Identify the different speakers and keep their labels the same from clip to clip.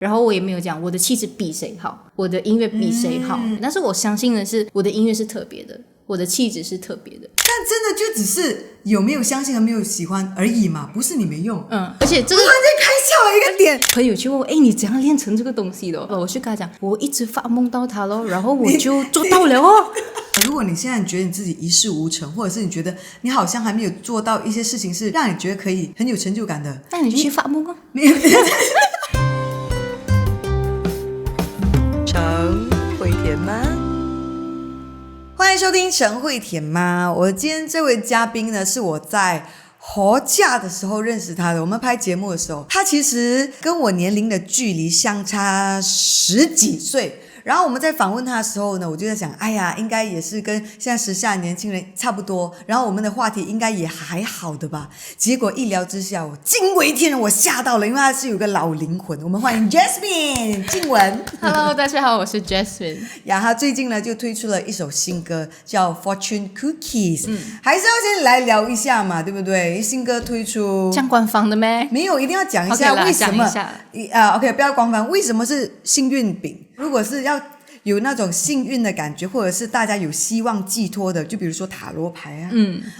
Speaker 1: 然后我也没有讲我的气质比谁好，我的音乐比谁好，但是我相信的是我的音乐是特别的，我的气质是特别的。
Speaker 2: 但真的就只是有没有相信和没有喜欢而已嘛，不是你没用。
Speaker 1: 而且这个
Speaker 2: 突然间开窍了一个点，
Speaker 1: 朋友就问我，你怎样练成这个东西的？我就跟他讲，我一直发梦到它咯，然后我就做到了哦。
Speaker 2: 如果你现在觉得你自己一事无成，或者是你觉得你好像还没有做到一些事情是让你觉得可以很有成就感的，
Speaker 1: 那你就去发梦哦。
Speaker 2: 陈慧甜妈，欢迎收听陈慧甜妈。我今天这位嘉宾呢，是我在活假的时候认识他的。我们拍节目的时候，他其实跟我年龄的距离相差10几岁。然后我们在访问他的时候呢，我就在想，哎呀，应该也是跟现在时下年轻人差不多，然后我们的话题应该也还好的吧。结果一聊之下，我惊为天人，我吓到了，因为他是有个老灵魂。我们欢迎 Jasmine 静雯。
Speaker 1: Hello， 大家好，我是 Jasmine。
Speaker 2: 呀，他最近呢就推出了一首新歌，叫 Fortune Cookies。还是要先来聊一下嘛，对不对？新歌推出，
Speaker 1: 像官方的咩？
Speaker 2: 没有，一定要讲一下为什么。OK， 不要官方，为什么是幸运饼？如果是要有那种幸运的感觉，或者是大家有希望寄托的，就比如说塔罗牌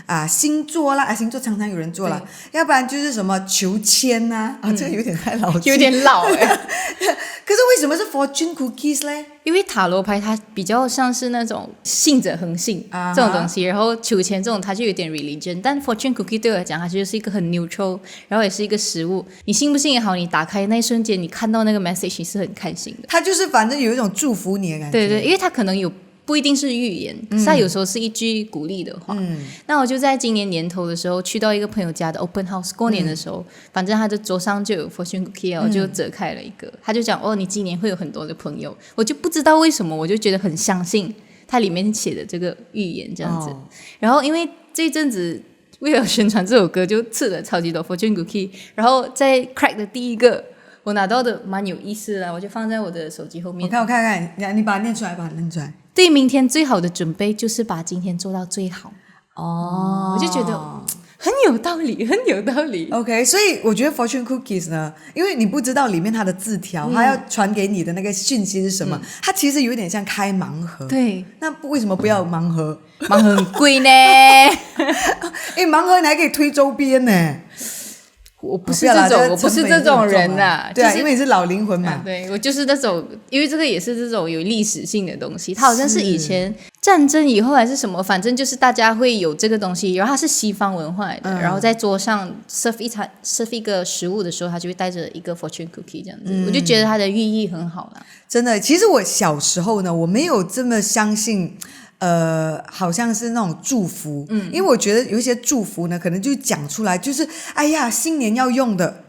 Speaker 2: 啊，星座啦，星座常常有人做啦，要不然就是什么求签啊，这个有点太老气，
Speaker 1: 有点老
Speaker 2: 可是为什么是 Fortune Cookies 呢？
Speaker 1: 因为塔罗牌它比较像是那种信者恒信这种东西，然后求签这种它就有点 religion， 但 Fortune Cookie 对我来讲它就是一个很 neutral， 然后也是一个食物，你信不信也好，你打开那一瞬间你看到那个 message 你是很开心的，
Speaker 2: 它就是反正有一种祝福你的感觉。
Speaker 1: 对对，因为它可能有不一定是预言，可是它有时候是一句鼓励的话。那我就在今年年头的时候去到一个朋友家的 open house， 过年的时候，反正他的桌上就有 fortune cookie， 我就折开了一个，他就讲你今年会有很多的朋友，我就不知道为什么，我就觉得很相信它里面写的这个预言这样子。然后因为这一阵子为了宣传这首歌，就吃了超级多 fortune cookie， 然后在 crack 的第一个。我拿到的蛮有意思的，我就放在我的手机后面。
Speaker 2: 我看，你把它念出来，
Speaker 1: 对明天最好的准备就是把今天做到最好。我就觉得很有道理，很有道理。
Speaker 2: OK， 所以我觉得 Fortune Cookies 呢，因为你不知道里面它的字条，它要传给你的那个讯息是什么，它其实有点像开盲盒。
Speaker 1: 对，
Speaker 2: 那为什么不要盲盒？
Speaker 1: 盲盒很贵呢。
Speaker 2: 盲盒你还可以推周边呢。
Speaker 1: 我不是这种人啊，
Speaker 2: 对啊，因为你是老灵魂嘛。
Speaker 1: 对，我就是那种，因为这个也是这种有历史性的东西，它好像是以前战争以后还是什么，反正就是大家会有这个东西，然后它是西方文化的，然后在桌上 serve 一个食物的时候，它就会带着一个 fortune cookie 这样子，我就觉得它的寓意很好啦。
Speaker 2: 真的，其实我小时候呢，我没有这么相信。好像是那种祝福，因为我觉得有一些祝福呢，可能就讲出来，就是哎呀，新年要用的，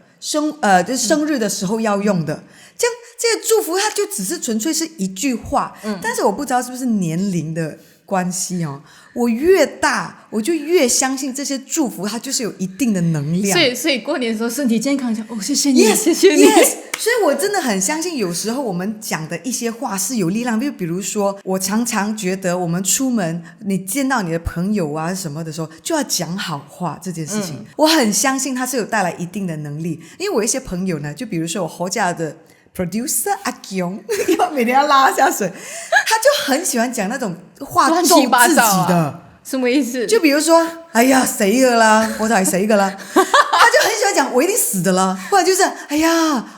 Speaker 2: 就是生日的时候要用的，这样这些祝福它就只是纯粹是一句话，但是我不知道是不是年龄的关系哦，我越大我就越相信这些祝福它就是有一定的能量，
Speaker 1: 所以过年的时候身体健康，谢谢你，
Speaker 2: yes,
Speaker 1: 谢谢你。
Speaker 2: yes， 所以我真的很相信有时候我们讲的一些话是有力量，就比如说我常常觉得我们出门你见到你的朋友啊什么的时候就要讲好话这件事情，我很相信它是有带来一定的能力，因为我一些朋友呢，就比如说我活家的producer 阿强，每天要拉下水，他就很喜欢讲那种话咒自己的，
Speaker 1: 什么意思？
Speaker 2: 就比如说哎呀谁个啦，我找谁个啦他就很喜欢讲我一定死的了，或者就是哎呀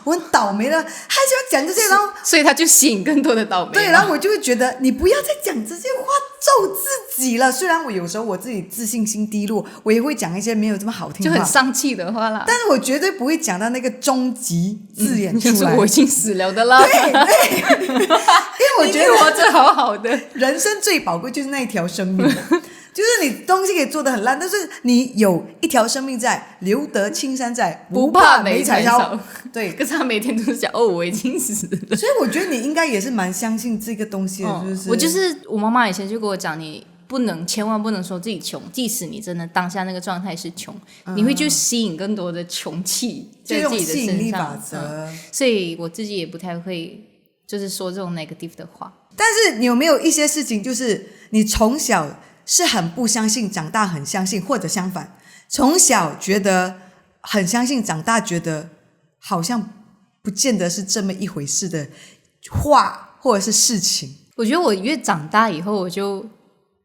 Speaker 2: 我很倒霉了，他喜欢讲这些，然后
Speaker 1: 所以他就吸引更多的倒霉。
Speaker 2: 对，然后我就会觉得你不要再讲这些话咒自己了，虽然我有时候我自己自信心低落，我也会讲一些没有这么好听的话，
Speaker 1: 就很丧气的话啦，
Speaker 2: 但是我绝对不会讲到那个终极字眼出来，
Speaker 1: 就是我已经死了的啦。
Speaker 2: 对，因为我觉得
Speaker 1: 活着好好的，
Speaker 2: 人生最宝贵就是那一条生命就是你东西可以做得很烂，但是你有一条生命在，留得青山在，不怕没柴烧。对，
Speaker 1: 可是他每天都是讲我已经死了，
Speaker 2: 所以我觉得你应该也是蛮相信这个东西的，
Speaker 1: 我妈妈以前就跟我讲，你千万不能说自己穷，即使你真的当下那个状态是穷，你会去吸引更多的穷气在自己的身上，
Speaker 2: 吸引力法则。
Speaker 1: 所以我自己也不太会就是说这种 negative 的话。
Speaker 2: 但是你有没有一些事情，就是你从小是很不相信，长大很相信，或者相反，从小觉得很相信，长大觉得好像不见得是这么一回事的话或者是事情。
Speaker 1: 我觉得我越长大以后，我就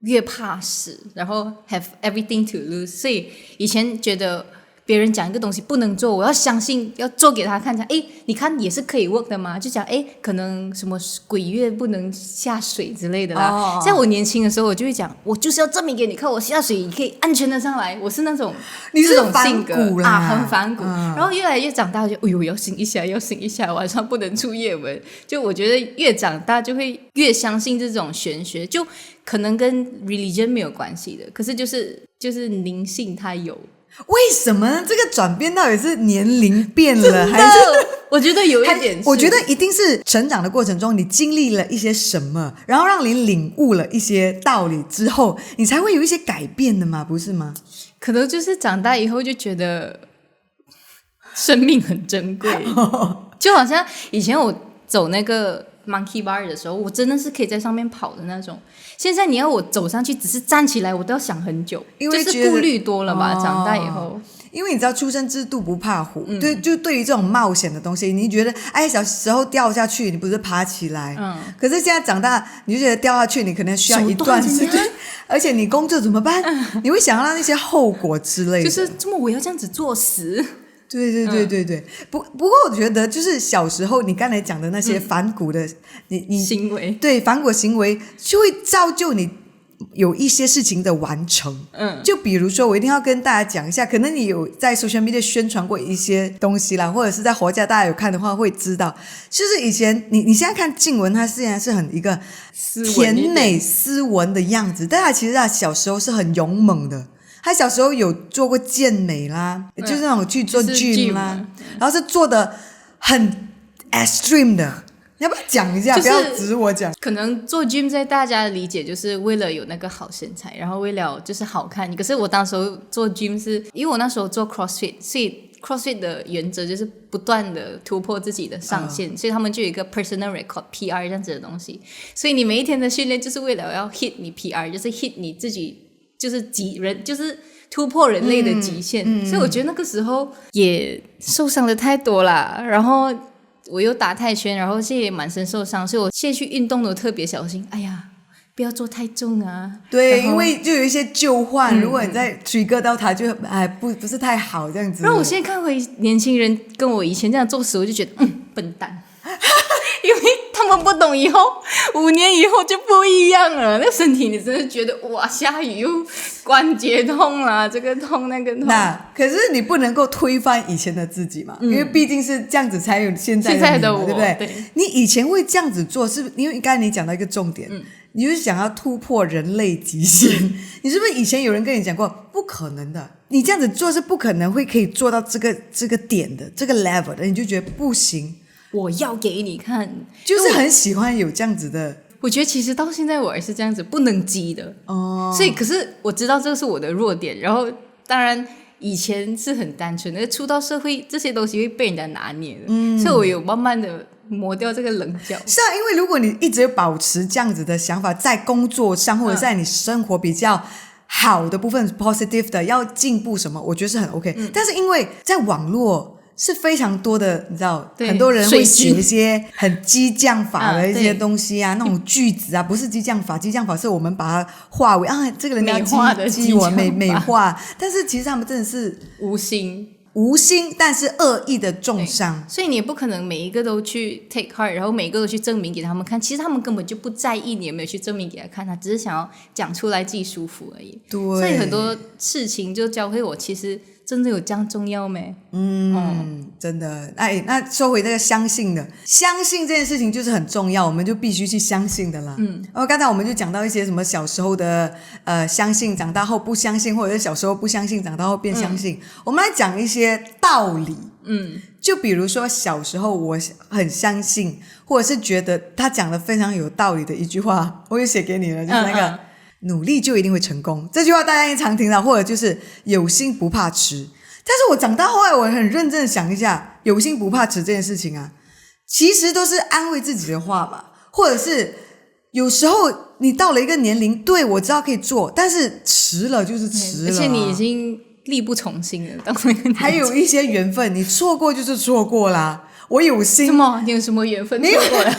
Speaker 1: 越怕死，然后 have everything to lose。所以以前觉得别人讲一个东西不能做，我要相信，要做给他看，讲诶，你看也是可以 work 的嘛。就讲诶，可能什么鬼月不能下水之类的啦。在我年轻的时候，我就会讲，我就是要证明给你看，我下水也可以安全的上来。我是那种
Speaker 2: 你是
Speaker 1: 这种性格
Speaker 2: 反骨啦
Speaker 1: 很反骨。然后越来越长大，就哎呦要醒一下，要醒一下，晚上不能出夜门。就我觉得越长大就会越相信这种玄学，就可能跟 religion 没有关系的，可是就是灵性它有。
Speaker 2: 为什么呢？这个转变到底是年龄变了，还是
Speaker 1: 我觉得有一点是，
Speaker 2: 我觉得一定是成长的过程中，你经历了一些什么，然后让你领悟了一些道理之后，你才会有一些改变的嘛，不是吗？
Speaker 1: 可能就是长大以后就觉得生命很珍贵，就好像以前我走那个 Monkey Bar 的时候，我真的是可以在上面跑的那种。现在你要我走上去，只是站起来，我都要想很久，
Speaker 2: 因为
Speaker 1: 就是顾虑多了嘛。长大以后，
Speaker 2: 因为你知道初生之犊不怕虎，就对于这种冒险的东西，你觉得哎，小时候掉下去，你不是爬起来，可是现在长大，你就觉得掉下去，你可能需要一段时间，而且你工作怎么办？你会想到那些后果之类的，
Speaker 1: 就是这么我要这样子作死。
Speaker 2: 对，不过我觉得就是小时候你刚才讲的那些反骨的你
Speaker 1: 行为，
Speaker 2: 对反骨行为就会造就你有一些事情的完成。就比如说我一定要跟大家讲一下，可能你有在 social media 宣传过一些东西啦，或者是在活家大家有看的话会知道，就是以前你现在看静雯，她虽然是很一个甜美斯文的样子，但她其实她小时候是很勇猛的。他小时候有做过健美啦，就是那种去做 gym 啦，然后是做的很 extreme 的。你要不要讲一下？不要指我讲。
Speaker 1: 可能做 gym 在大家的理解就是为了有那个好身材，然后为了就是好看。可是我当时候做 gym 是因为我那时候做 CrossFit， 所以 CrossFit 的原则就是不断的突破自己的上限，所以他们就有一个 personal record PR 这样子的东西。所以你每一天的训练就是为了要 hit 你 PR， 就是 hit 你自己。就是就是突破人类的极限，所以我觉得那个时候也受伤的太多啦。然后我又打泰拳，然后现在也满身受伤，所以我现在去运动都特别小心。哎呀，不要做太重啊。
Speaker 2: 对，因为就有一些旧患，如果你再trigger到它，就不是太好这样子。
Speaker 1: 然后我现在看回年轻人跟我以前这样做时，我就觉得笨蛋。因为他们不懂，以后5年以后就不一样了。那身体你真的觉得哇，下雨又关节痛啦，这个痛那个痛。
Speaker 2: 那可是你不能够推翻以前的自己嘛，因为毕竟是这样子才有现在的你嘛，对不对？
Speaker 1: 对，
Speaker 2: 你以前会这样子做，是因为刚才你讲到一个重点，你就是想要突破人类极限。你是不是以前有人跟你讲过不可能的？你这样子做是不可能可以做到这个点的，这个 level 的，你就觉得不行。
Speaker 1: 我要给你看，
Speaker 2: 就是很喜欢有这样子的。
Speaker 1: 我觉得其实到现在我还是这样子，不能激的哦。所以可是我知道这是我的弱点，然后当然以前是很单纯的，出到社会这些东西会被人家拿捏的，所以我有慢慢的磨掉这个棱角。
Speaker 2: 是啊，因为如果你一直保持这样子的想法，在工作上或者在你生活比较好的部分 positive 的要进步什么，我觉得是很 OK。但是因为在网络是非常多的，你知道，很多人会写一些很激将法的一些东西啊，那种句子啊，不是激将法，激将法是我们把它化为这个人
Speaker 1: 美化的
Speaker 2: 激我美化，但是其实他们真的是
Speaker 1: 无心，
Speaker 2: 但是恶意的重伤，
Speaker 1: 所以你也不可能每一个都去 take heart， 然后每一个都去证明给他们看，其实他们根本就不在意你有没有去证明给他看，他只是想要讲出来自己舒服而已。
Speaker 2: 对，
Speaker 1: 所以很多事情就教会我，其实真的有这样重要没？
Speaker 2: 真的。那说回这个相信这件事情就是很重要，我们就必须去相信的啦。刚才我们就讲到一些什么小时候的相信，长大后不相信，或者是小时候不相信，长大后变相信。我们来讲一些道理。就比如说小时候我很相信，或者是觉得他讲的非常有道理的一句话，我也写给你了，就是那个努力就一定会成功，这句话大家也常听到，或者就是有心不怕迟。但是我长大后来我很认真的想一下，有心不怕迟这件事情啊，其实都是安慰自己的话吧，或者是有时候你到了一个年龄，对，我知道可以做，但是迟了就是迟了，
Speaker 1: 而且你已经力不从心了，
Speaker 2: 还有一些缘分，你错过就是错过啦。我有心。
Speaker 1: 什么？你有什么缘分错过了？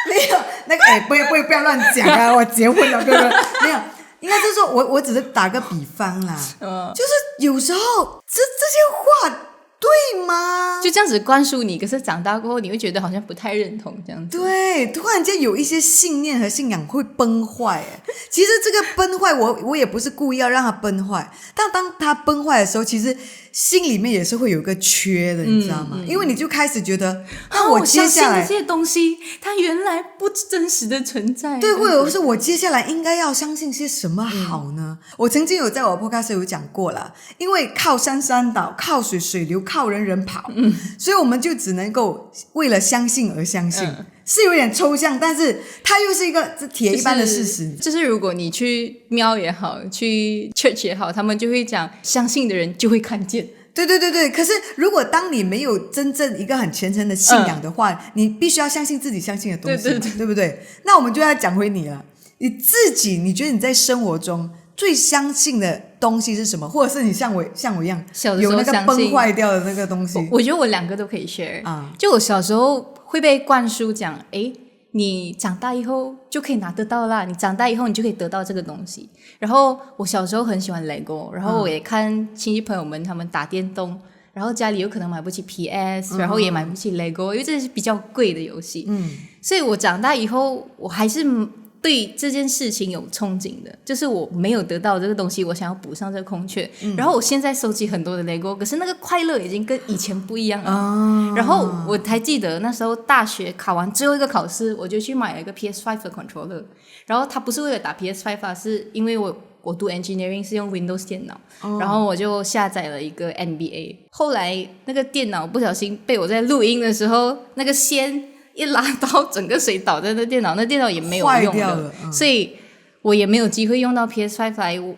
Speaker 2: 没有那个不要乱讲啊！我结婚了，对不对？没有，应该是说我只是打个比方啦，就是有时候这些话对吗？
Speaker 1: 就这样子灌输你，可是长大过后你会觉得好像不太认同这样子。
Speaker 2: 对，突然间有一些信念和信仰会崩坏。其实这个崩坏我也不是故意要让它崩坏，但当它崩坏的时候，其实心里面也是会有一个缺的，你知道吗？因为你就开始觉得那我接下来
Speaker 1: 相信这些东西它原来不真实的存在。
Speaker 2: 对，或者是我接下来应该要相信些什么好呢？我曾经有在我 podcast 有讲过了，因为靠山山倒，靠水水流，靠人人跑，所以我们就只能够为了相信而相信。是有点抽象，但是它又是一个铁一般的事实。
Speaker 1: 就是如果你去庙也好，去 church 也好，他们就会讲相信的人就会看见。
Speaker 2: 对，可是如果当你没有真正一个很虔诚的信仰的话，你必须要相信自己相信的东西，对不对？那我们就要讲回你了，你自己你觉得你在生活中最相信的东西是什么？或者是你像我一样
Speaker 1: 小的时候
Speaker 2: 有那个崩坏掉的那个东西？
Speaker 1: 我觉得我两个都可以 share。就我小时候会被灌输讲，你长大以后就可以拿得到啦，你长大以后你就可以得到这个东西。然后我小时候很喜欢 Lego， 然后我也看亲戚朋友们他们打电动，然后家里有可能买不起 PS，然后也买不起 Lego，因为这是比较贵的游戏。所以我长大以后我还是对这件事情有憧憬的，就是我没有得到这个东西，我想要补上这个空缺。然后我现在收集很多的 Lego， 可是那个快乐已经跟以前不一样了。然后我还记得那时候大学考完最后一个考试，我就去买了一个 PS5 的 controller。然后它不是为了打 PS5 是因为我读 engineering 是用 Windows 电脑，然后我就下载了一个 NBA。后来那个电脑不小心被我在录音的时候那个线一拉到，整个水倒在那电脑也没有用了，所以我也没有机会用到 PS5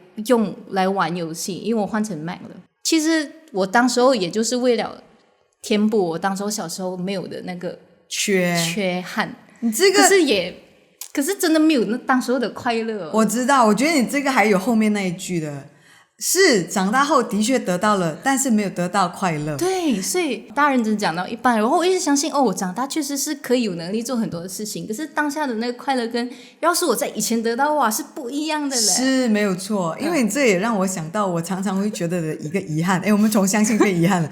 Speaker 1: 来玩游戏，因为我换成 Mac 了。其实我当时候也就是为了填补我当时候小时候没有的那个缺憾，
Speaker 2: 你这个
Speaker 1: 可是真的没有那当时候的快乐。
Speaker 2: 我知道，我觉得你这个还有后面那一句的。是长大后的确得到了，但是没有得到快乐。
Speaker 1: 对，所以大人只讲到一半，然后我一直相信我长大确实是可以有能力做很多的事情，可是当下的那个快乐跟要是我在以前得到哇是不一样的嘞。
Speaker 2: 是没有错，因为这也让我想到我常常会觉得的一个遗憾。我们从相信变遗憾了。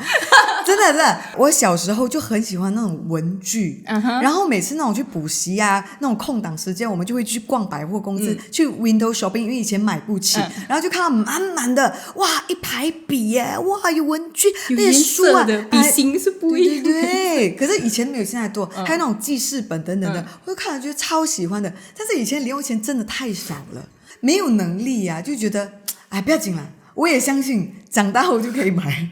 Speaker 2: 真的，我小时候就很喜欢那种文具，然后每次那种去补习啊，那种空档时间，我们就会去逛百货公司，去 window shopping， 因为以前买不起，然后就看到满满的哇一排笔耶，哇有文具，
Speaker 1: 有
Speaker 2: 那些书啊，
Speaker 1: 笔芯是不一样的。
Speaker 2: 对，可是以前没有现在多，还有那种记事本等等的，我就看了觉得超喜欢的。但是以前零用钱真的太少了，没有能力啊，就觉得不要紧了。我也相信长大后就可以买。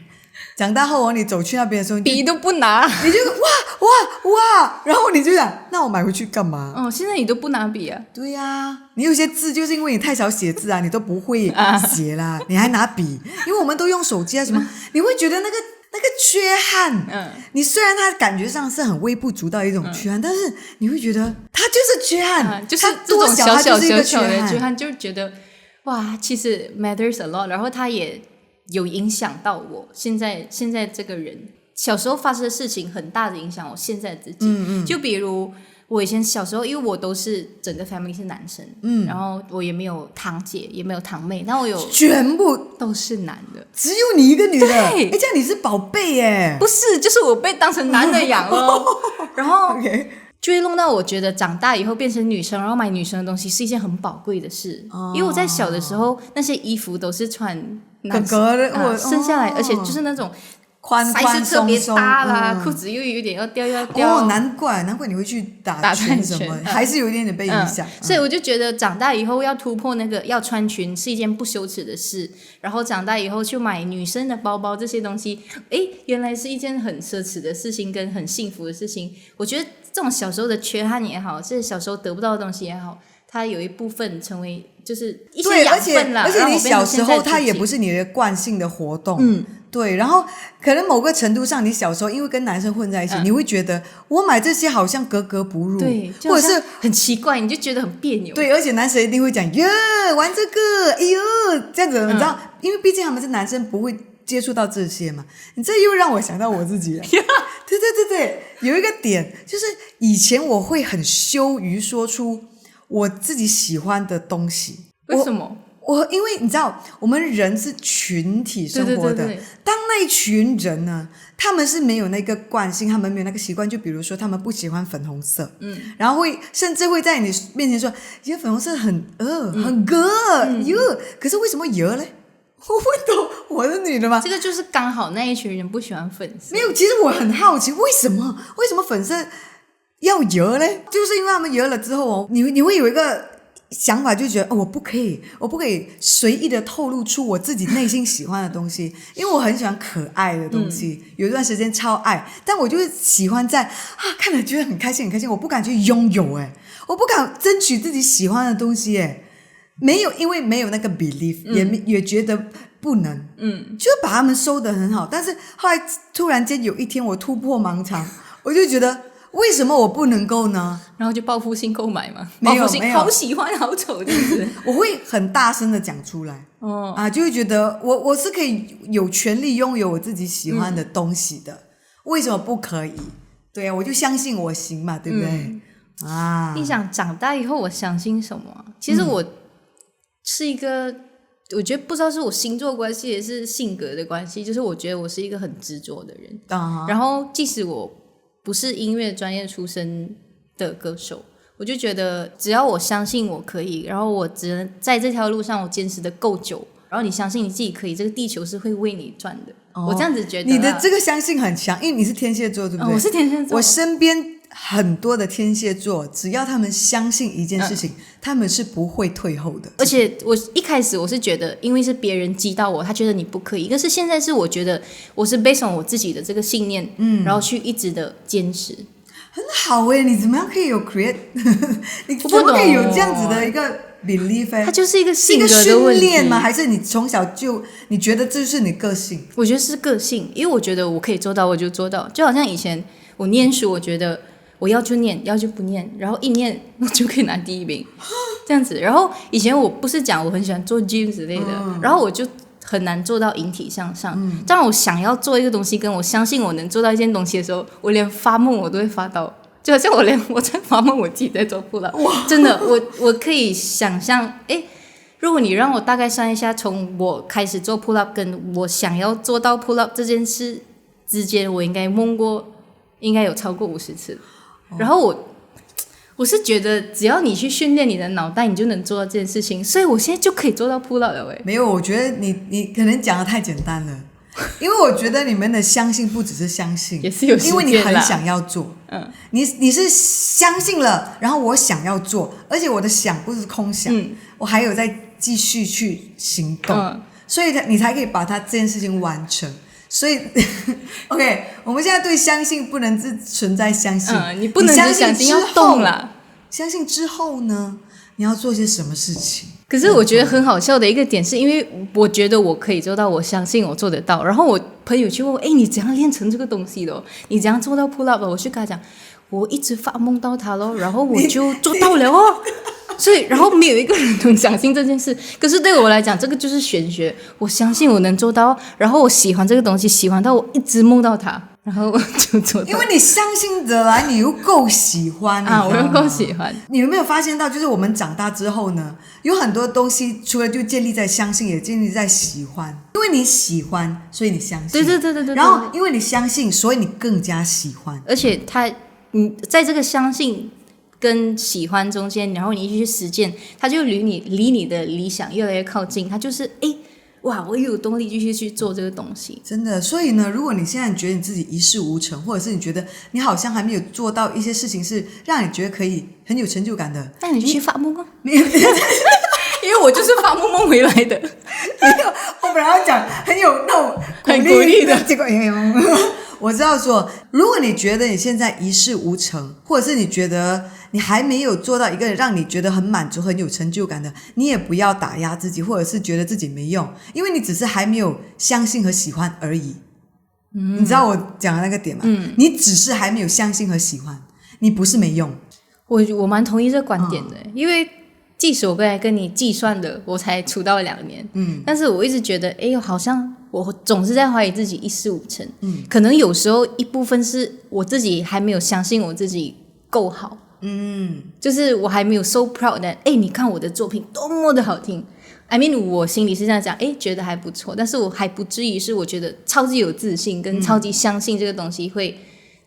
Speaker 2: 长大后你走去那边的时候，
Speaker 1: 笔都不拿，
Speaker 2: 你就哇，然后你就想，那我买回去干嘛？
Speaker 1: 现在你都不拿笔啊？
Speaker 2: 对啊，你有些字就是因为你太少写字啊，你都不会写啦，你还拿笔，因为我们都用手机啊什么，你会觉得那个缺憾，你虽然它感觉上是很微不足道的一种缺憾，但是你会觉得它就是缺憾，
Speaker 1: 就是这种小小的缺憾，就觉得哇，其实 matters a lot， 然后它也有影响到我现在这个人。小时候发生的事情很大的影响我现在自己。就比如我以前小时候，因为我都是整个 family 是男生，然后我也没有堂姐也没有堂妹，然后我有
Speaker 2: 全部
Speaker 1: 都是男的，
Speaker 2: 只有你一个女的。
Speaker 1: 对，
Speaker 2: 这样你是宝贝耶？
Speaker 1: 不是，就是我被当成男的养了。然后就会弄到我觉得长大以后变成女生，然后买女生的东西是一件很宝贵的事。因为我在小的时候那些衣服都是穿男生生下来，而且就是那种
Speaker 2: 宽宽
Speaker 1: 特别大啦，裤
Speaker 2: 子
Speaker 1: 子又有点要掉。
Speaker 2: 难怪你会去打拳什么，还是有一点点被影响。
Speaker 1: 所以我就觉得长大以后要突破那个要穿裙是一件不羞耻的事，然后长大以后去买女生的包包这些东西，原来是一件很奢侈的事情跟很幸福的事情。我觉得这种小时候的缺憾也好，是小时候得不到的东西也好，它有一部分成为就是一些养分啦。
Speaker 2: 而且你小时候它也不是你的惯性的活动。对，然后可能某个程度上，你小时候因为跟男生混在一起，你会觉得我买这些好像格格不入，
Speaker 1: 对，
Speaker 2: 或者是
Speaker 1: 很奇怪，你就觉得很别扭。
Speaker 2: 对，而且男生一定会讲玩这个，这样子，你知道，因为毕竟他们是男生，不会接触到这些嘛。你这又让我想到我自己了。对，有一个点就是以前我会很羞于说出我自己喜欢的东西。
Speaker 1: 为什么？
Speaker 2: 因为你知道我们人是群体生活的，
Speaker 1: 对，
Speaker 2: 当那一群人呢，他们是没有那个惯性，他们没有那个习惯，就比如说他们不喜欢粉红色，然后甚至会在你面前说因为粉红色很很可是为什么嘞？我不懂，我是女的吗？
Speaker 1: 这个就是刚好那一群人不喜欢粉色。
Speaker 2: 没有，其实我很好奇为什么粉色要嘞？就是因为他们了之后你会有一个想法，就觉得我不可以随意的透露出我自己内心喜欢的东西，因为我很喜欢可爱的东西，有一段时间超爱，但我就是喜欢在看了觉得很开心，我不敢去拥有我不敢争取自己喜欢的东西没有，因为没有那个 belief，也觉得不能，就把他们收得很好，但是后来突然间有一天我突破盲肠，我就觉得为什么我不能够呢？
Speaker 1: 然后就报复性购买嘛，
Speaker 2: 没有，
Speaker 1: 好喜欢好丑这样子。
Speaker 2: 我会很大声的讲出来，就会觉得我是可以有权利拥有我自己喜欢的东西的，为什么不可以？对啊，我就相信我行嘛，对不对？
Speaker 1: 你想长大以后我相信什么？其实我是一个，我觉得不知道是我星座关系也是性格的关系，就是我觉得我是一个很执着的人，然后即使我不是音乐专业出身的歌手，我就觉得只要我相信我可以，然后我只能在这条路上我坚持的够久，然后你相信你自己可以，这个地球是会为你转的，我这样子觉得。
Speaker 2: 你的这个相信很强，因为你是天蝎座对不对？
Speaker 1: 我是天蝎座。
Speaker 2: 我身边很多的天蝎座，只要他们相信一件事情，他们是不会退后的。
Speaker 1: 而且我一开始我是觉得因为是别人激到我，他觉得你不可以，可是现在是我觉得我是 based on 我自己的这个信念，然后去一直的坚持。
Speaker 2: 很好你怎么样可以有 create 你怎么可以有这样子的一个 belief
Speaker 1: 它就是一个性格的问题。
Speaker 2: 训练吗？还是你从小就你觉得这就是你个性？
Speaker 1: 我觉得是个性，因为我觉得我可以做到我就做到，就好像以前我念书，我觉得我要就念，要就不念，然后一念我就可以拿第一名这样子。然后以前我不是讲我很喜欢做 gym 之类的，然后我就很难做到引体向上。当我想要做一个东西，跟我相信我能做到一件东西的时候，我连发梦我都会发到，就好像我在发梦我自己在做 pull up， 真的我可以想象，如果你让我大概算一下，从我开始做 pull up 跟我想要做到 pull up 这件事之间，我应该梦过应该有超过50次。然后我是觉得只要你去训练你的脑袋，你就能做到这件事情，所以我现在就可以做到 pull up 了。
Speaker 2: 没有，我觉得你可能讲的太简单了，因为我觉得你们的相信不只是相信，
Speaker 1: 也是有时间啦，
Speaker 2: 因为你很想要做，你是相信了，然后我想要做，而且我的想不是空想，我还有在继续去行动，所以你才可以把它这件事情完成。所以OK， 我们现在对相信不能只存在相信，
Speaker 1: 你不能只相信，要动啦。
Speaker 2: 相信之后呢，你要做些什么事情？
Speaker 1: 可是我觉得很好笑的一个点是，因为我觉得我可以做到，我相信我做得到。然后我朋友去问我，你怎样练成这个东西的？你怎样做到 pull up 的？我去跟他讲，我一直发梦到他咯，然后我就做到了哦。所以然后没有一个人能相信这件事，可是对我来讲这个就是玄学，我相信我能做到，然后我喜欢这个东西，喜欢到我一直梦到它，然后我就做到。
Speaker 2: 因为你相信得来，你又够喜欢
Speaker 1: 我又够喜欢。
Speaker 2: 你有没有发现到，就是我们长大之后呢，有很多东西除了就建立在相信，也建立在喜欢。因为你喜欢，所以你相信。
Speaker 1: 对。
Speaker 2: 然后因为你相信，所以你更加喜欢。
Speaker 1: 而且你在这个相信跟喜欢中间，然后你一起去实践，它就离你的理想越来越靠近，它就是我又有动力继续去做这个东西。
Speaker 2: 真的，所以呢，如果你现在觉得你自己一事无成，或者是你觉得你好像还没有做到一些事情是让你觉得可以很有成就感的，
Speaker 1: 那你就去发梦啊！因为我就是发梦回来的。
Speaker 2: 没有，我本来要讲很有那种
Speaker 1: 很鼓励的，
Speaker 2: 结果我知道说，如果你觉得你现在一事无成，或者是你觉得你还没有做到一个让你觉得很满足、很有成就感的，你也不要打压自己，或者是觉得自己没用，因为你只是还没有相信和喜欢而已。你知道我讲的那个点吗？你只是还没有相信和喜欢，你不是没用。
Speaker 1: 我蛮同意这个观点的，因为即使我刚才跟你计算的，我才出道2年，但是我一直觉得，好像我总是在怀疑自己一事无成，可能有时候一部分是我自己还没有相信我自己够好，就是我还没有 so proud that 你看我的作品多么的好听。I mean 我心里是这样讲，觉得还不错，但是我还不至于是我觉得超级有自信跟超级相信这个东西会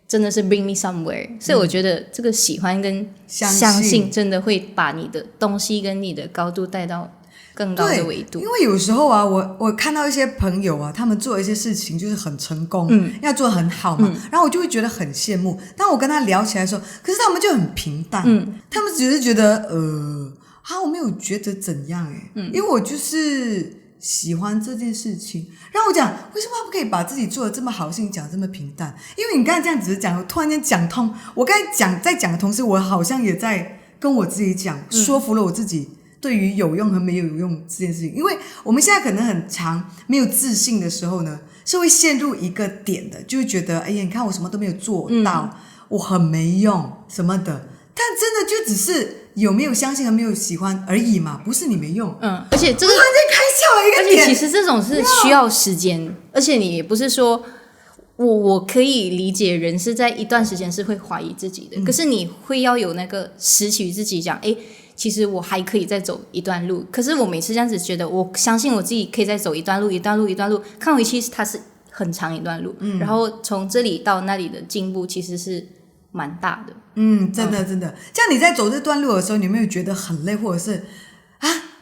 Speaker 1: 真的是 bring me somewhere，所以我觉得这个喜欢跟相信真的会把你的东西跟你的高度带到更高的维度。
Speaker 2: 因为有时候啊，我看到一些朋友啊，他们做一些事情就是很成功，要做得很好嘛，然后我就会觉得很羡慕。当我跟他聊起来的时候，可是他们就很平淡，他们只是觉得我没有觉得怎样因为我就是喜欢这件事情。然后我讲，为什么不可以把自己做的这么好，心讲这么平淡？因为你刚才这样只是讲，我突然间讲通。我刚才在讲的同时，我好像也在跟我自己讲，说服了我自己对于有用和没有用这件事情。因为我们现在可能很常没有自信的时候呢，是会陷入一个点的，就会觉得你看我什么都没有做到，我很没用什么的。但真的就只是有没有相信和没有喜欢而已嘛，不是你没用。
Speaker 1: 而且这个
Speaker 2: 突然间开窍了一个点，
Speaker 1: 而且其实这种是需要时间，而且你也不是说我可以理解人是在一段时间是会怀疑自己的，可是你会要有那个拾起自己讲，其实我还可以再走一段路。可是我每次这样子觉得，我相信我自己可以再走一段路，看回去它是很长一段路，然后从这里到那里的进步其实是蛮大的。
Speaker 2: 真的真的。这样你在走这段路的时候，你有没有觉得很累，或者是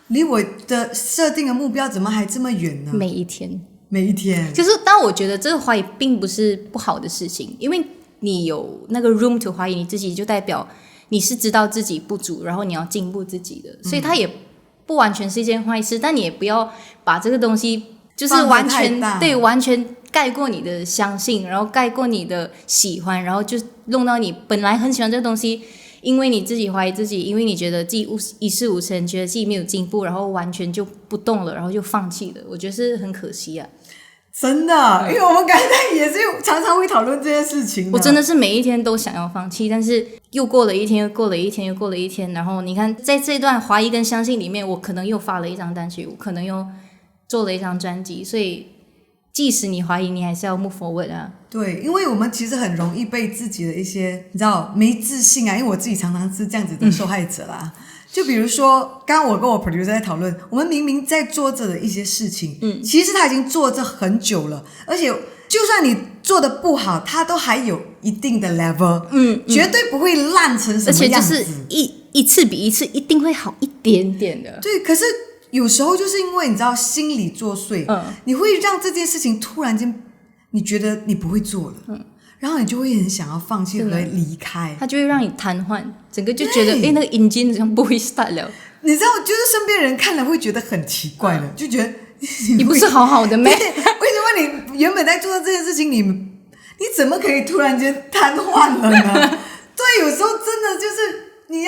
Speaker 2: 离我的设定的目标怎么还这么远呢？
Speaker 1: 每一天
Speaker 2: 就是
Speaker 1: 当我觉得这个怀疑并不是不好的事情，因为你有那个 room to 怀疑你自己，就代表你是知道自己不足，然后你要进步自己的，所以它也不完全是一件坏事，但你也不要把这个东西就是完全盖过你的相信，然后盖过你的喜欢，然后就弄到你本来很喜欢这个东西，因为你自己怀疑自己，因为你觉得自己一事无成，觉得自己没有进步，然后完全就不动了，然后就放弃了，我觉得是很可惜啊。
Speaker 2: 真的，因为我们刚才也是常常会讨论这件事情。
Speaker 1: 我真的是每一天都想要放弃，但是又过了一天，又过了一天，又过了一天，然后你看在这段怀疑跟相信里面，我可能又发了一张单曲，我可能又做了一张专辑，所以即使你怀疑，你还是要 move forward 啊。
Speaker 2: 对，因为我们其实很容易被自己的一些你知道没自信啊，因为我自己常常是这样子的受害者啦。就比如说刚刚我跟我 producer 在讨论，我们明明在做着的一些事情，其实他已经做着很久了，而且就算你做的不好，他都还有一定的 level，绝对不会烂成什么样子，
Speaker 1: 而且就是一次比一次一定会好一点点的。
Speaker 2: 对，可是有时候就是因为你知道心理作祟，你会让这件事情突然间你觉得你不会做了，然后你就会很想要放弃和离开，
Speaker 1: 它就会让你瘫痪，整个就觉得那个引擎好像不会 start 了。
Speaker 2: 你知道，就是身边人看了会觉得很奇怪了，就觉得
Speaker 1: 你不是好好的吗？
Speaker 2: 为什么你原本在做这件事情，你怎么可以突然间瘫痪了呢？对，有时候真的就是你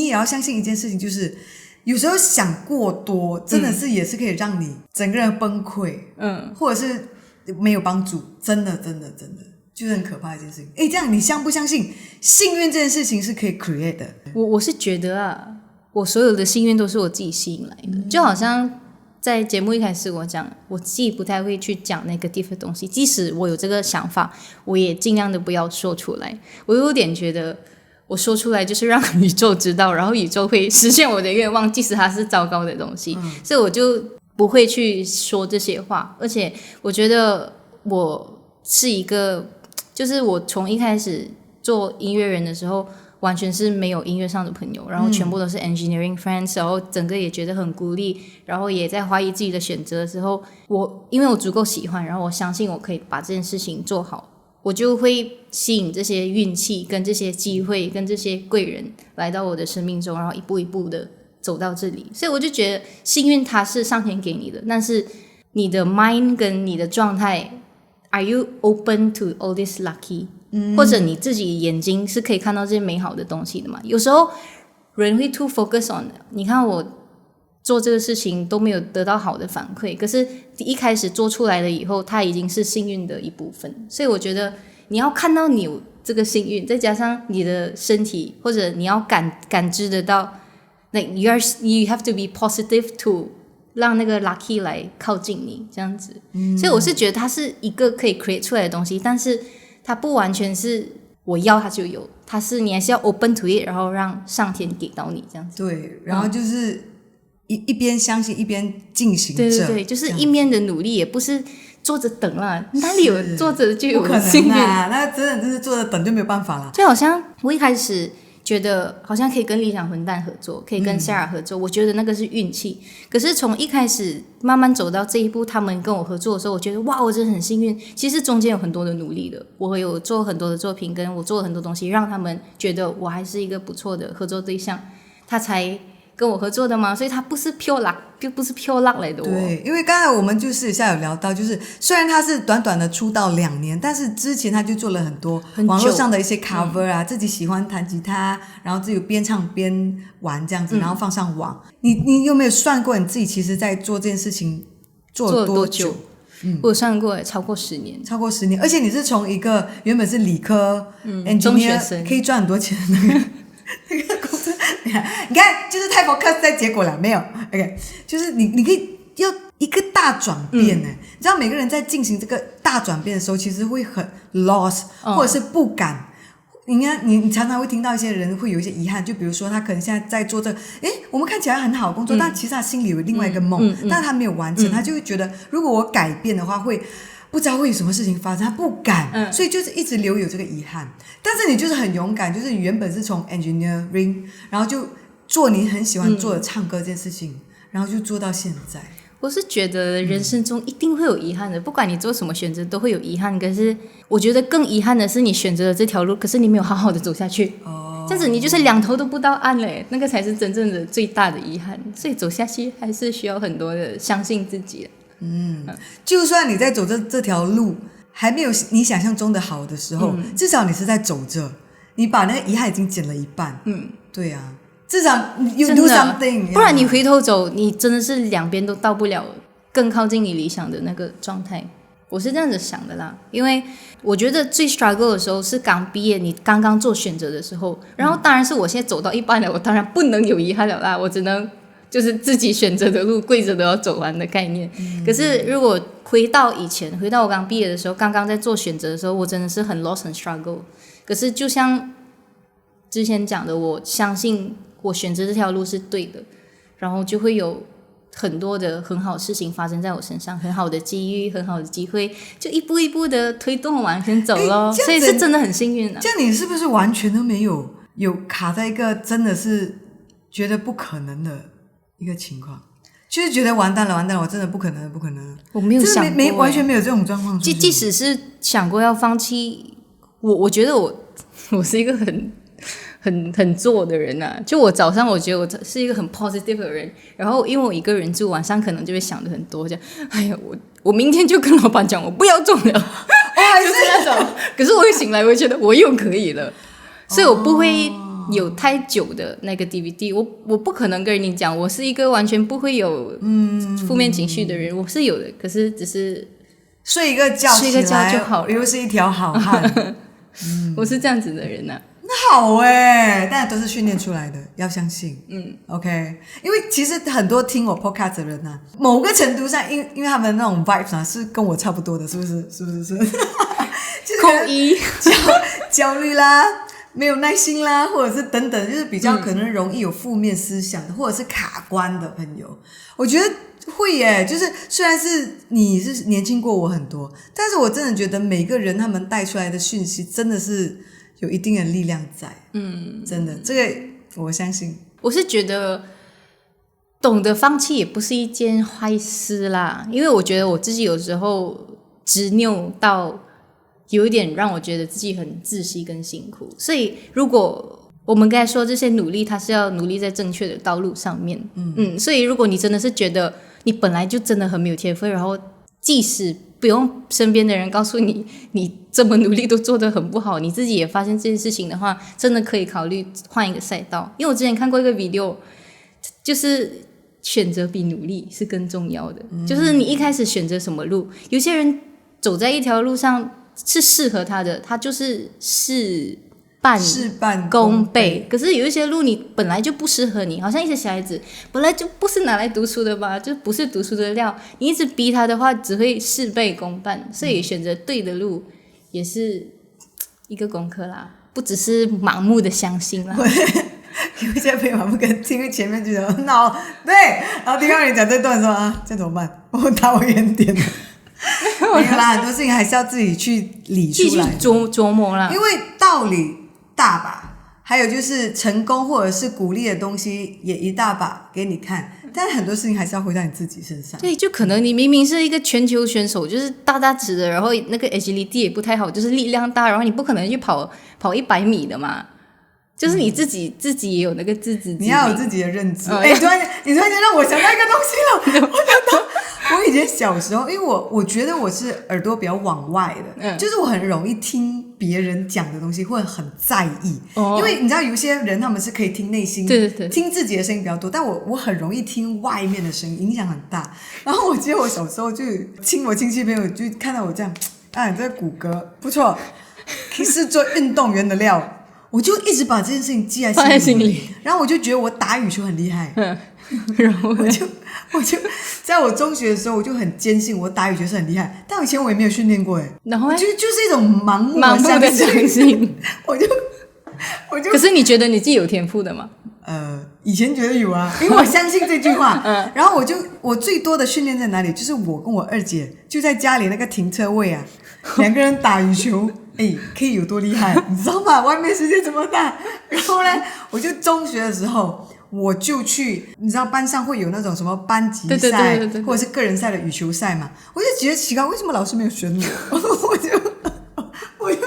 Speaker 2: 也要相信一件事情，就是有时候想过多，真的是也是可以让你整个人崩溃，或者是没有帮助，真的就是很可怕的一件事情。这样你相不相信幸运这件事情是可以 create 的？
Speaker 1: 我是觉得啊，我所有的幸运都是我自己吸引来的，就好像在节目一开始我讲，我自己不太会去讲negative的东西，即使我有这个想法，我也尽量的不要说出来。我有点觉得我说出来就是让宇宙知道，然后宇宙会实现我的愿望，即使它是糟糕的东西，所以我就不会去说这些话。而且我觉得我是一个，就是我从一开始做音乐人的时候完全是没有音乐上的朋友，然后全部都是 engineering friends，然后整个也觉得很孤立，然后也在怀疑自己的选择的时候，因为我足够喜欢，然后我相信我可以把这件事情做好，我就会吸引这些运气跟这些机会跟这些贵人来到我的生命中，然后一步一步的走到这里。所以我就觉得幸运它是上天给你的，但是你的 mind 跟你的状态 Are you open to all this lucky？或者你自己眼睛是可以看到这些美好的东西的嘛？有时候人会 too focus on， 你看我做这个事情都没有得到好的反馈，可是一开始做出来了以后，它已经是幸运的一部分。所以我觉得你要看到你有这个幸运，再加上你的身体，或者你要感知得到 like you have to be positive to 让那个 lucky 来靠近你这样子。所以我是觉得它是一个可以 create 出来的东西，但是它不完全是我要它就有，它是你还是要 open to it， 然后让上天给到你这样子。
Speaker 2: 对，然后就是一边相信一边进行着。
Speaker 1: 对对对，就是一面的努力，也不是坐着等啦，哪里有坐着就有幸运
Speaker 2: 啊？那真的就是坐着等就没有办法了。
Speaker 1: 就好像我一开始觉得好像可以跟理想混蛋合作，可以跟 Sarah 合作，我觉得那个是运气。可是从一开始慢慢走到这一步，他们跟我合作的时候，我觉得哇，我真的很幸运。其实中间有很多的努力的，我有做很多的作品，跟我做了很多东西，让他们觉得我还是一个不错的合作对象，他才跟我合作的嘛。所以他不是 pure luck， 就不是 pure luck 来的。
Speaker 2: 对，因为刚才我们就私底下有聊到，就是虽然他是短短的出道2年，但是之前他就做了很多网络上的一些 cover 啊，自己喜欢弹吉他，然后自己边唱边玩这样子，然后放上网。你有没有算过你自己其实在做这件事情做了多久？
Speaker 1: 我有算过超过10年，
Speaker 2: 超过10年，而且你是从一个原本是理科 engineer
Speaker 1: 中学生
Speaker 2: 可以赚很多钱的那个公司，你看就是太 focus 在结果了，没有 OK， 就是你可以要一个大转变你知道每个人在进行这个大转变的时候，其实会很 lost，或者是不敢。你常常会听到一些人会有一些遗憾，就比如说他可能现在在做这个，我们看起来很好的工作，但其实他心里有另外一个梦，但他没有完成，他就会觉得如果我改变的话会不知道会有什么事情发生，他不敢，所以就是一直留有这个遗憾。但是你就是很勇敢，就是你原本是从 engineering， 然后就做你很喜欢做的唱歌这件事情，然后就做到现在。
Speaker 1: 我是觉得人生中一定会有遗憾的，不管你做什么选择都会有遗憾。可是我觉得更遗憾的是你选择了这条路，可是你没有好好的走下去。这样子你就是两头都不到岸嘞，那个才是真正的最大的遗憾。所以走下去还是需要很多的相信自己的。
Speaker 2: 就算你在走这条路还没有你想象中的好的时候，至少你是在走着，你把那个遗憾已经减了一半。对啊，至少 you do something，
Speaker 1: 不然你回头走，你真的是两边都到不了更靠近你理想的那个状态。我是这样子想的啦，因为我觉得最 struggle 的时候是刚毕业，你刚刚做选择的时候。然后当然是我现在走到一半了，我当然不能有遗憾了啦，我只能就是自己选择的路跪着都要走完的概念。可是如果回到以前，回到我刚毕业的时候，刚刚在做选择的时候，我真的是很 lost 很 struggle。可是就像之前讲的，我相信我选择这条路是对的，然后就会有很多的很好的事情发生在我身上，很好的机遇，很好的机会，就一步一步的推动我往前走咯。所以是真的很幸运啊。
Speaker 2: 这样你是不是完全都没有卡在一个真的是觉得不可能的一个情况，就是觉得完蛋了，我真的不可能。
Speaker 1: 我没有想过，
Speaker 2: 完全没有这种状况。
Speaker 1: 即使是想过要放弃，我觉得我是一个很做的人啊。就我早上我觉得我是一个很 positive 的人，然后因为我一个人住，晚上可能就会想的很多，这样哎呀我明天就跟老板讲我不要做了，就是那种。可是我一醒来，我会觉得我又可以了，所以我不会有太久的那个 DVD。我不可能跟你讲，我是一个完全不会有负面情绪的人，我是有的，可是只是
Speaker 2: 睡一个觉起来
Speaker 1: 就好了，
Speaker 2: 又是一条好汉。
Speaker 1: 我是这样子的人啊。
Speaker 2: 那好但都是训练出来的，要相信。OK， 因为其实很多听我 podcast 的人啊，某个程度上，因为他们那种 vibes 啊，是跟我差不多的，是不是？
Speaker 1: 扣一
Speaker 2: 焦虑啦，没有耐心啦，或者是等等，就是比较可能容易有负面思想的，或者是卡关的朋友，我觉得会耶。就是虽然是你是年轻过我很多，但是我真的觉得每个人他们带出来的讯息真的是有一定的力量在。真的，这个我相信。
Speaker 1: 我是觉得懂得放弃也不是一件坏事啦，因为我觉得我自己有时候执拗到有一点让我觉得自己很窒息跟辛苦。所以如果我们刚才说这些努力，它是要努力在正确的道路上面。所以如果你真的是觉得你本来就真的很没有天分，然后即使不用身边的人告诉你你这么努力都做得很不好，你自己也发现这件事情的话，真的可以考虑换一个赛道。因为我之前看过一个 video， 就是选择比努力是更重要的。就是你一开始选择什么路，有些人走在一条路上是适合他的，他就是
Speaker 2: 事半
Speaker 1: 功
Speaker 2: 倍。
Speaker 1: 可是有一些路你本来就不适合你，好像一些小孩子本来就不是拿来读书的吧，就不是读书的料，你一直逼他的话只会事倍功半，所以选择对的路也是一个功课啦，不只是盲目的相信啦。
Speaker 2: 有一些朋友不跟听前面就讲对，然后听到你讲这段说啊，这怎么办？我打我远点了。没有啦，很多事情还是要自己去理出来，
Speaker 1: 继续琢磨啦。
Speaker 2: 因为道理大把，还有就是成功或者是鼓励的东西也一大把给你看，但很多事情还是要回到你自己身上。
Speaker 1: 对，就可能你明明是一个全球选手，就是大只的，然后那个 agility 也不太好，就是力量大，然后你不可能去跑100米的嘛。就是你自己也有那个自知之明，
Speaker 2: 你要有自己的认知。你突然间让我想到一个东西了。我以前小时候，因为我觉得我是耳朵比较往外的，就是我很容易听别人讲的东西会很在意。因为你知道有些人他们是可以听内心，
Speaker 1: 对，
Speaker 2: 听自己的声音比较多，但我很容易听外面的声音，影响很大。然后我记得我小时候就我亲戚朋友就看到我这样，你这个骨骼不错，可以是做运动员的料。我就一直把这件事情记在心里，然后我就觉得我打羽球很厉害，
Speaker 1: 然后
Speaker 2: 我就在我中学的时候，我就很坚信我打羽球是很厉害，但以前我也没有训练过，
Speaker 1: 然后
Speaker 2: 就是一种盲目
Speaker 1: 的相信，
Speaker 2: 我就。
Speaker 1: 可是你觉得你自己有天赋的吗？
Speaker 2: 以前觉得有啊，因为我相信这句话。然后我最多的训练在哪里？就是我跟我二姐就在家里那个停车位啊，两个人打羽球。可以有多厉害，你知道吗？外面世界这么大。然后呢，我就中学的时候，我就去，你知道班上会有那种什么班级赛，
Speaker 1: 对，
Speaker 2: 或者是个人赛的羽球赛嘛，我就觉得奇怪，为什么老师没有选我？我就，为什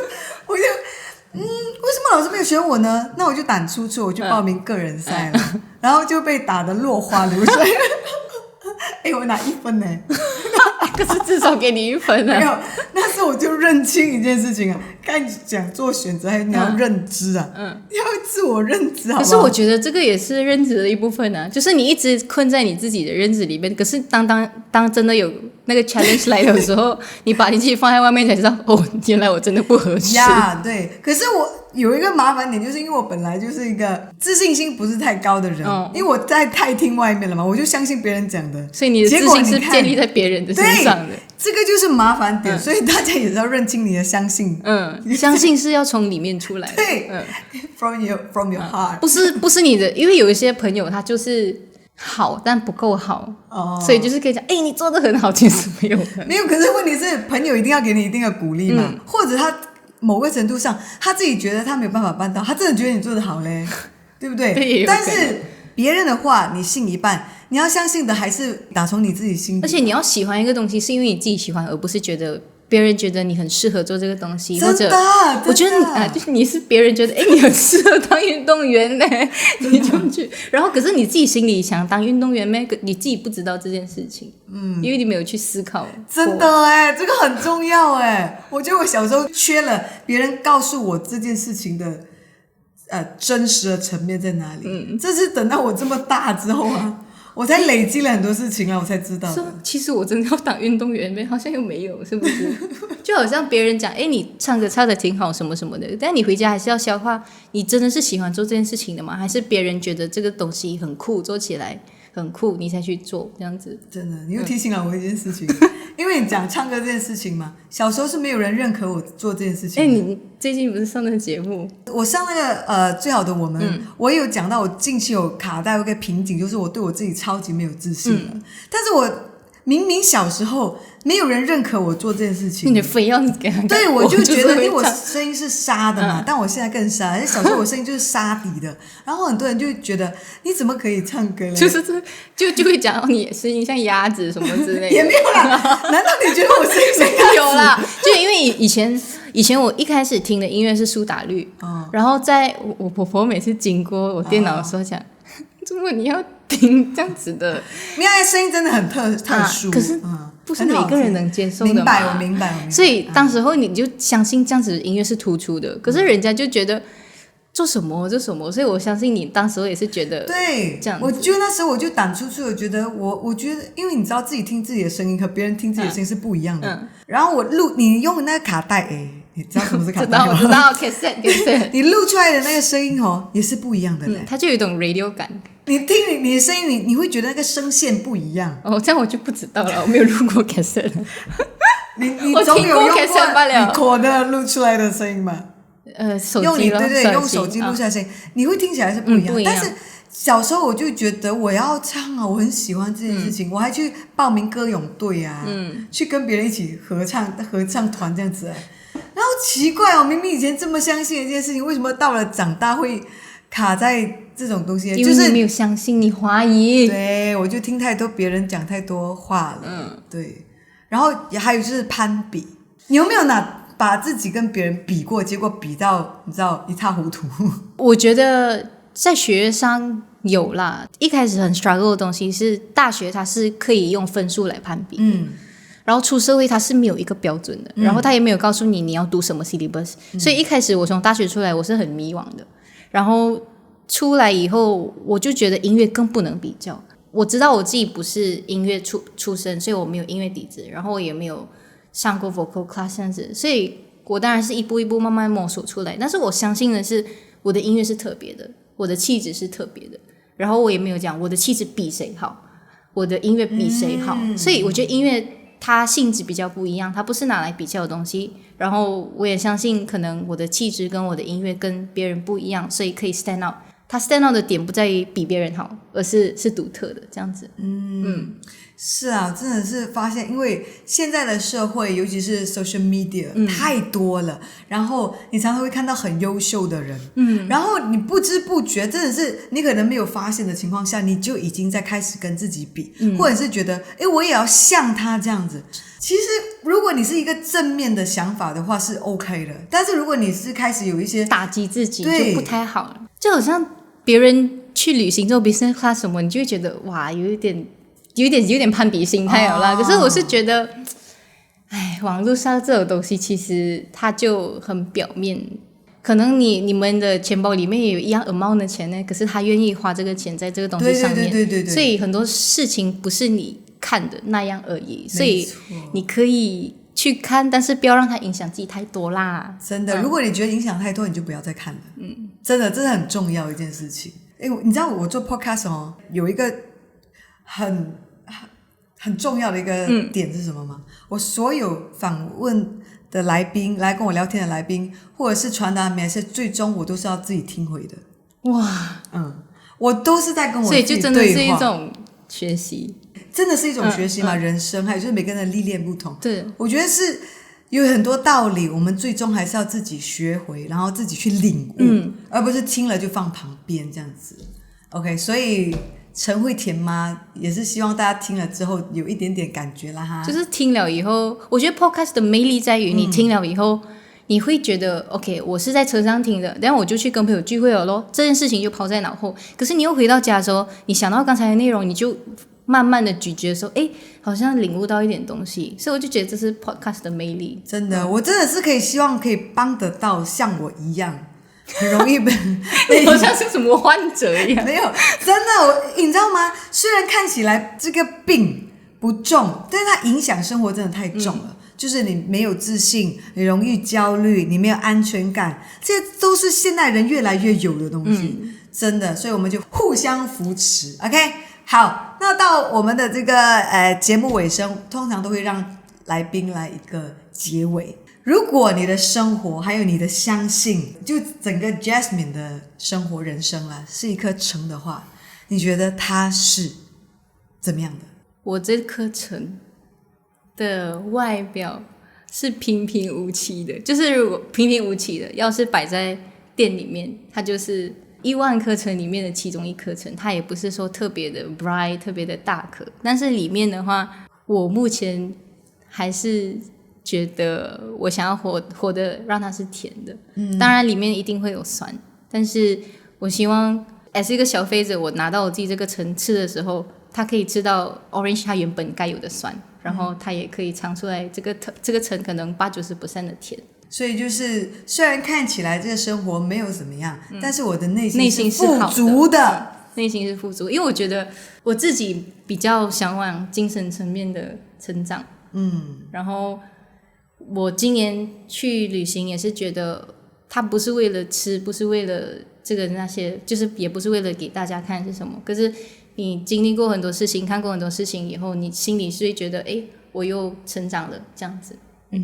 Speaker 2: 么老师没有选我呢？那我就胆粗粗，我就报名个人赛了，然后就被打得落花流水。我拿1分呢。
Speaker 1: 可是至少给你1分啊！
Speaker 2: 没有，那时候我就认清一件事情啊，该讲做选择，还有你要认知啊，你要自我认知，好不好？
Speaker 1: 可是我觉得这个也是认知的一部分啊，就是你一直困在你自己的认知里面，可是当真的有那个 challenge 来的时候，你把你自己放在外面才知道，原来我真的不合适。
Speaker 2: 对。可是我有一个麻烦点，就是因为我本来就是一个自信心不是太高的人，因为我太听外面了嘛，我就相信别人讲的，
Speaker 1: 所以你的自信是建立在别人的身上的。
Speaker 2: 这个就是麻烦点，所以大家也是要认清你的相信。
Speaker 1: 相信是要从里面出来的。
Speaker 2: 对，from your heart，
Speaker 1: 不是你的，因为有一些朋友他就是好但不够好，所以就是可以讲，你做得很好，其实没有。
Speaker 2: 可是问题是朋友一定要给你一定的鼓励嘛，或者他某个程度上他自己觉得他没有办法办到，他真的觉得你做得好嘞，对不对？
Speaker 1: 对，
Speaker 2: 但是别人的话你信一半，你要相信的还是打从你自己心里。
Speaker 1: 而且你要喜欢一个东西是因为你自己喜欢，而不是觉得别人觉得你很适合做这个东西。
Speaker 2: 真的，
Speaker 1: 我觉得就是你是别人觉得你很适合当运动员呢，你就去。然后可是你自己心里想当运动员咩？你自己不知道这件事情，因为你没有去思考。
Speaker 2: 真的这个很重要我觉得我小时候缺了别人告诉我这件事情的真实的层面在哪里。这是等到我这么大之后我才累积了很多事情我才知道的。
Speaker 1: 其实我真的要当运动员咩？好像又没有，是不是？就好像别人讲你唱歌唱得挺好什么什么的，但你回家还是要消化，你真的是喜欢做这件事情的吗？还是别人觉得这个东西很酷，做起来很酷你才去做这样子？
Speaker 2: 真的，你又提醒了我一件事情。因为你讲唱歌这件事情嘛，小时候是没有人认可我做这件事情。
Speaker 1: 你最近不是上那个节目？
Speaker 2: 我上那个最好的我们，我也有讲到我近期有卡到一个瓶颈，就是我对我自己超级没有自信了。但是我明明小时候没有人认可我做这件事情，
Speaker 1: 你非要你给他看。
Speaker 2: 对，我就觉得因为我声音是沙的嘛，但我现在更沙，小时候我声音就是沙底的，然后很多人就觉得你怎么可以唱歌呢？
Speaker 1: 就会讲你声音像鸭子什么之类的。
Speaker 2: 也没有啦，难道你觉得我声音像鸭子？
Speaker 1: 有啦，就因为以前我一开始听的音乐是苏打绿，然后在我婆婆每次经过我电脑的时候讲，怎么你要听这样子的？
Speaker 2: 因为声音真的很特殊，
Speaker 1: 可是不是每个人能接受的嘛。
Speaker 2: 我明白。
Speaker 1: 所以当时候你就相信这样子的音乐是突出的，可是人家就觉得做什么，所以我相信你当时候也是觉得
Speaker 2: 对
Speaker 1: 这样子。
Speaker 2: 我觉得那时候我就胆粗粗的觉得我觉得，因为你知道自己听自己的声音和别人听自己的声音是不一样的。然后你用那个卡带你知道什么是卡带吗？
Speaker 1: 知道 cassette
Speaker 2: 你录出来的那个声音也是不一样的嘞。
Speaker 1: 它就有一种 radio 感。
Speaker 2: 你听你的声音，你会觉得那个声线不一样。
Speaker 1: 这样我就不知道了，我没有录过 cassette。
Speaker 2: 你总有用过你口的录出来的声音吗？
Speaker 1: 手机咯，
Speaker 2: 用手机录下来的声音，你会听起来是不一样。但是小时候我就觉得我要唱我很喜欢这件事情，我还去报名歌咏队啊，去跟别人一起合唱团这样子。然后奇怪明明以前这么相信的一件事情，为什么到了长大会卡在这种东西？
Speaker 1: 就是你没有相信，你怀疑。
Speaker 2: 对，我就听太多别人讲太多话了。对。然后还有就是攀比，你有没有把自己跟别人比过，结果比到你知道一塌糊涂？
Speaker 1: 我觉得在学业上有啦，一开始很 struggle 的东西是大学它是可以用分数来攀比的。然后出社会它是没有一个标准的，然后它也没有告诉你要读什么 syllabus，所以一开始我从大学出来我是很迷惘的。然后出来以后我就觉得音乐更不能比较，我知道我自己不是音乐出身，所以我没有音乐底子，然后我也没有上过 vocal class 这样子，所以我当然是一步一步慢慢摸索出来。但是我相信的是我的音乐是特别的，我的气质是特别的，然后我也没有讲我的气质比谁好，我的音乐比谁好，所以我觉得音乐它性质比较不一样，它不是拿来比较的东西。然后我也相信可能我的气质跟我的音乐跟别人不一样，所以可以 stand out。它 stand out 的点不在于比别人好，而是独特的这样子。
Speaker 2: 是啊，真的是发现，因为现在的社会，尤其是 social media 太多了，然后你常常会看到很优秀的人，然后你不知不觉，真的是你可能没有发现的情况下，你就已经在开始跟自己比，或者是觉得，我也要像他这样子。其实，如果你是一个正面的想法的话，是 OK 的。但是如果你是开始有一些
Speaker 1: 打击自己，就不太好了。就好像别人去旅行做 business class 什么，你就会觉得哇，有点攀比心态了啦。可是我是觉得，网络上这种东西其实它就很表面。可能你们的钱包里面也有一样 amount 的钱呢，可是他愿意花这个钱在这个东西上面。
Speaker 2: 对。
Speaker 1: 所以很多事情不是你看的那样而已，所以你可以去看，但是不要让它影响自己太多啦。
Speaker 2: 真的，如果你觉得影响太多，你就不要再看了。真的很重要一件事情。你知道我做 podcast 有一个很重要的一个点是什么吗？我所有访问的来宾，来跟我聊天的来宾，或者是传达message，最终我都是要自己听回的。
Speaker 1: 哇，
Speaker 2: 我都是在跟我自己对话，
Speaker 1: 所以就真的是一种学习，
Speaker 2: 真的是一种学习嘛。人生还有就是每个人的历练不同，
Speaker 1: 对，
Speaker 2: 我觉得是有很多道理，我们最终还是要自己学回，然后自己去领悟，而不是听了就放旁边这样子。OK， 所以陈慧甜妈也是希望大家听了之后有一点点感觉啦哈。
Speaker 1: 就是听了以后，我觉得 podcast 的魅力在于你听了以后，你会觉得 OK， 我是在车上听的，然后我就去跟朋友聚会了咯，这件事情就抛在脑后。可是你又回到家的时候，你想到刚才的内容，你就慢慢的咀嚼的时候，好像领悟到一点东西，所以我就觉得这是 podcast 的魅力。
Speaker 2: 真的，我真的是希望可以帮得到像我一样很容易被
Speaker 1: 你好像是什么患者一样。
Speaker 2: 没有，真的，你知道吗？虽然看起来这个病不重，但是它影响生活真的太重了。就是你没有自信，你容易焦虑，你没有安全感，这些都是现代人越来越有的东西。真的，所以我们就互相扶持。 OK， 好，那到我们的这个节目尾声，通常都会让来宾来一个结尾。如果你的生活还有你的相信，就整个 Jasmine 的生活人生啦，是一颗橙的话，你觉得它是怎么样的？
Speaker 1: 我这颗橙的外表是平平无奇的，就是如果平平无奇的，要是摆在店里面，它就是10000颗橙里面的其中一颗橙，它也不是说特别的 bright 特别的大颗，但是里面的话，我目前还是觉得我想要活的让它是甜的，当然里面一定会有酸，但是我希望as一个消费者，我拿到我自己这个橙吃的时候，它可以吃到 orange 它原本该有的酸，然后它也可以尝出来这个橙可能80-90% 的甜。
Speaker 2: 所以就是虽然看起来这个生活没有怎么样，但是我的内心是富足的，
Speaker 1: 内心是富足，因为我觉得我自己比较向往精神层面的成长，然后我今年去旅行也是觉得，它不是为了吃，不是为了这个那些，就是也不是为了给大家看是什么。可是你经历过很多事情，看过很多事情以后，你心里是会觉得，哎，我又成长了这样子。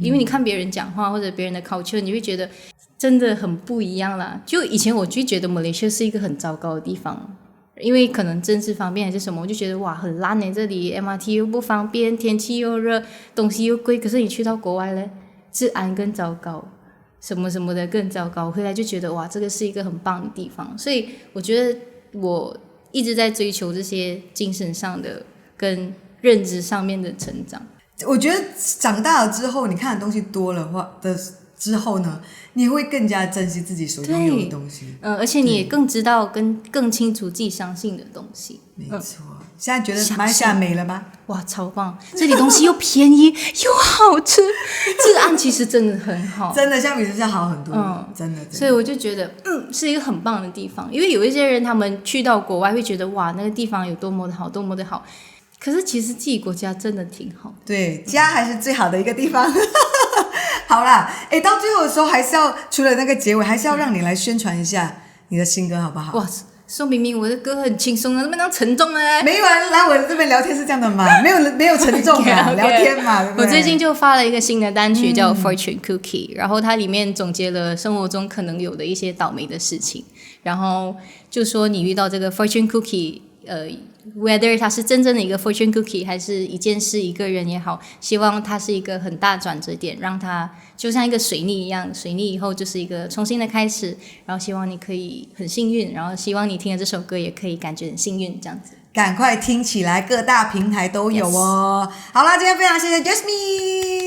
Speaker 1: 因为你看别人讲话或者别人的 culture， 你会觉得真的很不一样啦。就以前我就觉得马来西亚是一个很糟糕的地方，因为可能政治方面还是什么，我就觉得哇很烂耶，这里 MRT 又不方便，天气又热，东西又贵。可是你去到国外呢，治安更糟糕，什么什么的更糟糕，回来就觉得哇这个是一个很棒的地方。所以我觉得我一直在追求这些精神上的跟认知上面的成长。
Speaker 2: 我觉得长大了之后，你看的东西多了之后呢，你会更加珍惜自己所拥有的东西。
Speaker 1: 而且你也更知道更清楚自己相信的东西。
Speaker 2: 没错。现在觉得马来西亚美了吗？
Speaker 1: 哇，超棒！这里东西又便宜又好吃，治安其实真的很好，
Speaker 2: 真的相比之下好很多。真的。
Speaker 1: 所以我就觉得，是一个很棒的地方。因为有一些人他们去到国外会觉得，哇，那个地方有多么的好，多么的好。可是其实自己国家真的挺好的。
Speaker 2: 对，家还是最好的一个地方。好啦，到最后的时候还是要除了那个结尾，还是要让你来宣传一下你的新歌好不好？
Speaker 1: 哇，说明明我的歌很轻松啊，那么那沉重啊？
Speaker 2: 没有啊，来我这边聊天是这样的嘛，没有沉重啊， okay. 聊天嘛，对不对？
Speaker 1: 我最近就发了一个新的单曲叫 Fortune Cookie，然后它里面总结了生活中可能有的一些倒霉的事情，然后就说你遇到这个 Fortune Cookie，whether 它是真正的一个 fortune cookie 还是一件事一个人也好，希望它是一个很大转折点，让它就像一个水逆一样，水逆以后就是一个重新的开始，然后希望你可以很幸运，然后希望你听了这首歌也可以感觉很幸运这样子。
Speaker 2: 赶快听起来，各大平台都有哦。好啦，今天非常谢谢 Jasmine。